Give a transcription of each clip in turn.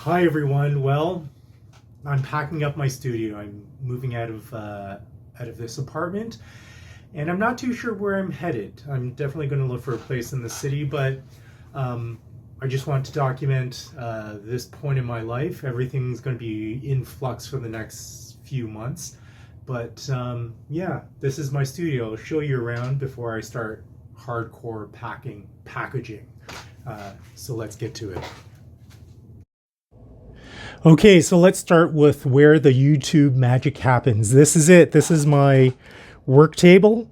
Hi everyone. Well, I'm packing up my studio. I'm moving out of this apartment, and I'm not too sure where I'm headed. I'm definitely going to look for a place in the city, but um, I just want to document this point in my life. Everything's going to be in flux for the next few months, but yeah, this is my studio. I'll show you around before I start hardcore packaging. So let's get to it. Okay, so let's start with where the YouTube magic happens. This is it. This is my work table,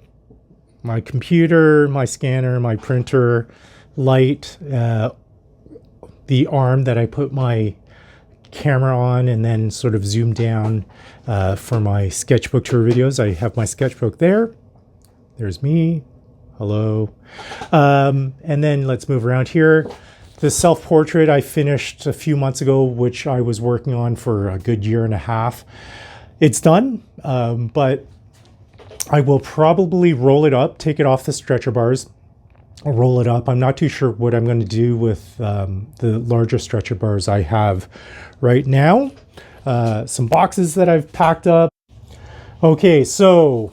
my computer, my scanner, my printer, light, the arm that I put my camera on, and then sort of zoom down for my sketchbook tour videos. I have my sketchbook there. There's me. Hello. And then let's move around here. The self-portrait I finished a few months ago, which I was working on for a good year and a half. It's done, but I will probably roll it up, take it off the stretcher bars, roll it up. I'm not too sure what I'm going to do with the larger stretcher bars I have right now. Some boxes that I've packed up. Okay, so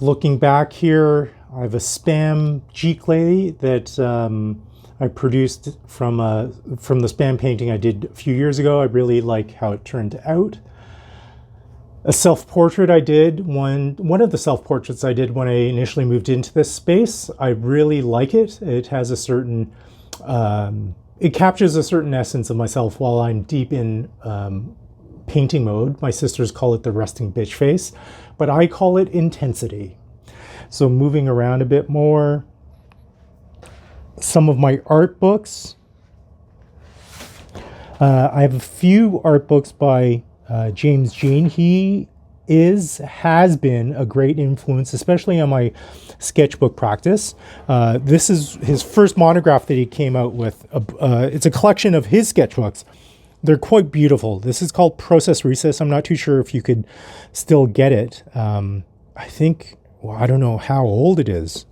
looking back here, I have a Spam Giclée that I produced from the Spam painting I did a few years ago. I really like how it turned out. A self-portrait I did, one of the self-portraits I did when I initially moved into this space. I really like it. It has a certain, it captures a certain essence of myself while I'm deep in painting mode. My sisters call it the resting bitch face, but I call it intensity. So moving around a bit more, some of my art books. I have a few art books by James Jean. He has been a great influence, especially on my sketchbook practice. This is his first monograph that he came out with. It's a collection of his sketchbooks. They're quite beautiful. This is called Process Recess. I'm not too sure if you could still get it. I think, well, I don't know how old it is.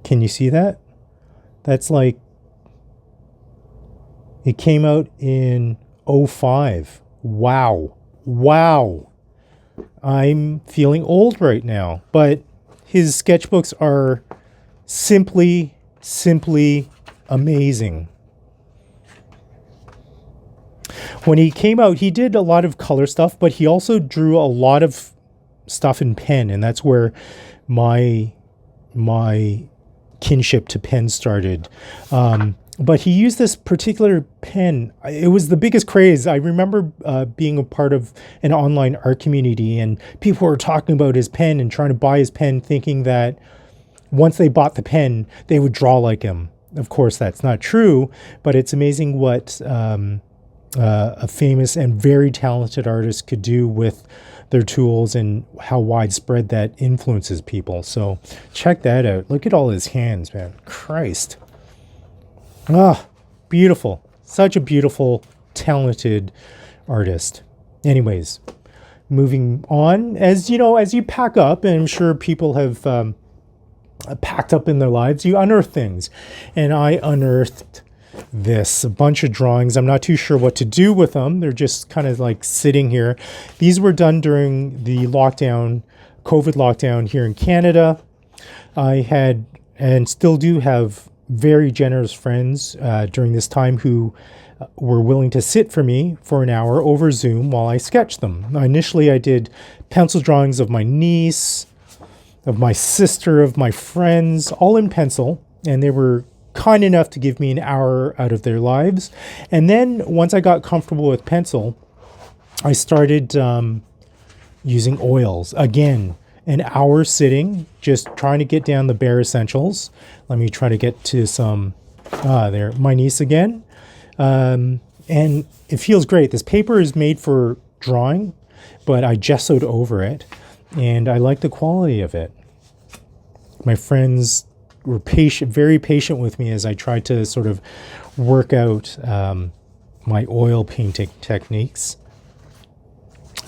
Can you see that? That's like, it came out in 05. Wow. Wow. I'm feeling old right now, but his sketchbooks are simply amazing. When he came out, he did a lot of color stuff, but he also drew a lot of stuff in pen, and that's where my kinship to pen started. But he used this particular pen. It was the biggest craze. I remember being a part of an online art community, and people were talking about his pen and trying to buy his pen, thinking that once they bought the pen, they would draw like him. Of course, that's not true, but it's amazing what a famous and very talented artist could do with their tools and how widespread that influences people. So check that out. Look at all his hands, man. Christ. Ah, beautiful. Such a beautiful, talented artist. Anyways, moving on. As you know, as you pack up, and I'm sure people have packed up in their lives, you unearth things. And I unearthed a bunch of drawings. I'm not too sure what to do with them. They're just kind of like sitting here. These were done during the COVID lockdown here in Canada. I had and still do have very generous friends during this time who were willing to sit for me for an hour over Zoom while I sketched them. Initially, I did pencil drawings of my niece, of my sister, of my friends, all in pencil, and they were kind enough to give me an hour out of their lives. And then once I got comfortable with pencil, I started using oils. Again, an hour sitting, just trying to get down the bare essentials. Let me try to get to some, there, my niece again. And it feels great. This paper is made for drawing, but I gessoed over it, and I like the quality of it. My friends were very patient with me as I tried to sort of work out my oil painting techniques.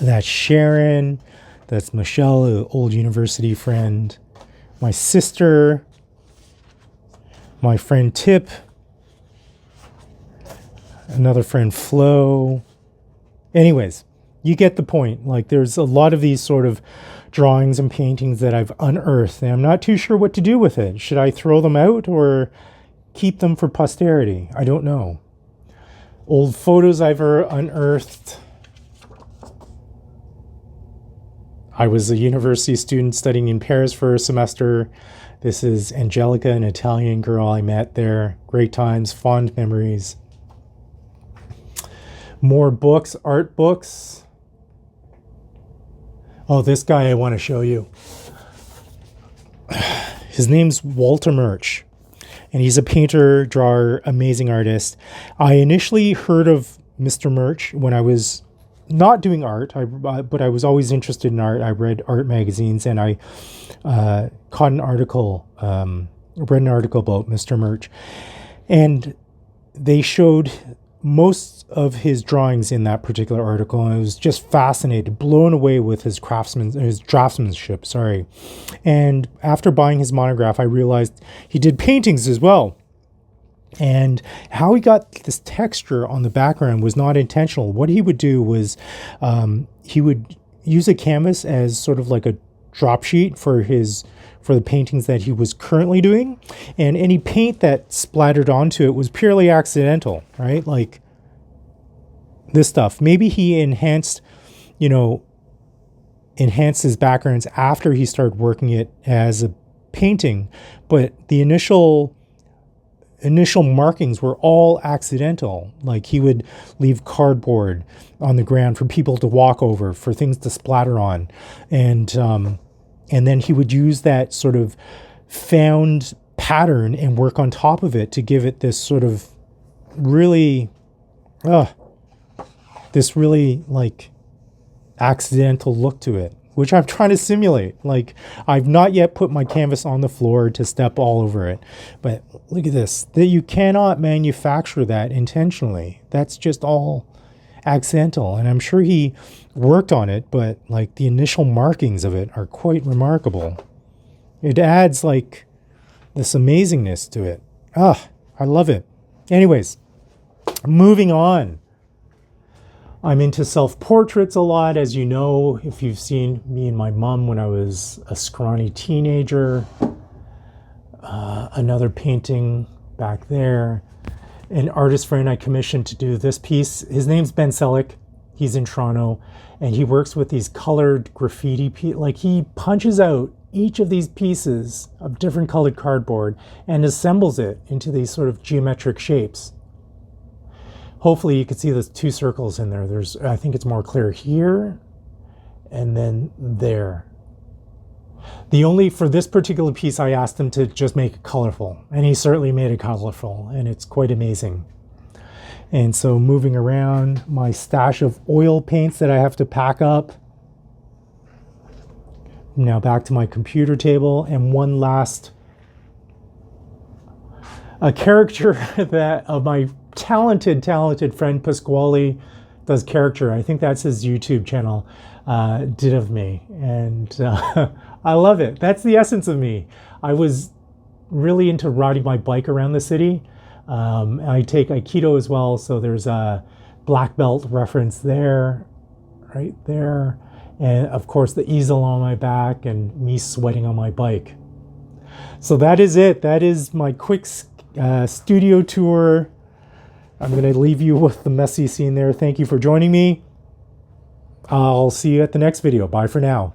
That's Sharon. That's Michelle, an old university friend. My sister. My friend Tip. another friend, Flo. Anyways, you get the point. Like, there's a lot of these sort of drawings and paintings that I've unearthed, and I'm not too sure what to do with it. Should I throw them out or keep them for posterity? I don't know. Old photos I've unearthed. I was a university student studying in Paris for a semester. This is Angelica, an Italian girl I met there. Great times, fond memories. More books, art books. Oh, this guy I want to show you. His name's Walter Murch, and he's a painter, drawer, amazing artist. I initially heard of Mr. Murch when I was not doing art, but I was always interested in art. I read art magazines, and I read an article about Mr. Murch, and they showed most of his drawings in that particular article, and I was just fascinated, blown away with his draftsmanship. And after buying his monograph, I realized he did paintings as well. And how he got this texture on the background was not intentional. What he would do was he would use a canvas as sort of like a drop sheet for the paintings that he was currently doing, and any paint that splattered onto it was purely accidental, right? Like this stuff. Maybe he enhanced his backgrounds after he started working it as a painting, but the initial markings were all accidental. Like, he would leave cardboard on the ground for people to walk over, for things to splatter on, and then he would use that sort of found pattern and work on top of it to give it this sort of really like accidental look to it, which I'm trying to simulate. Like, I've not yet put my canvas on the floor to step all over it, but look at this, that you cannot manufacture that intentionally. That's just all accidental, and I'm sure he worked on it, but like the initial markings of it are quite remarkable. It adds like this amazingness to it. I love it. Anyways, moving on. I'm into self-portraits a lot, as you know, if you've seen me and my mom when I was a scrawny teenager. Another painting back there. An artist friend I commissioned to do this piece. His name's Ben Selleck. He's in Toronto, and he works with these colored graffiti. Like, he punches out each of these pieces of different colored cardboard and assembles it into these sort of geometric shapes. Hopefully you can see those two circles in there. I think it's more clear here and then there. For this particular piece, I asked him to just make it colorful, and he certainly made it colorful, and it's quite amazing. And so, moving around, my stash of oil paints that I have to pack up. Now back to my computer table, and one last caricature of my talented friend Pasquale does caricature. I think that's his YouTube channel. Did of me, and I love it. That's the essence of me. I was really into riding my bike around the city. I take Aikido as well, so there's a black belt reference there, right there, and of course the easel on my back and me sweating on my bike. So that is it. That is my quick studio tour. I'm going to leave you with the messy scene there. Thank you for joining me. I'll see you at the next video. Bye for now.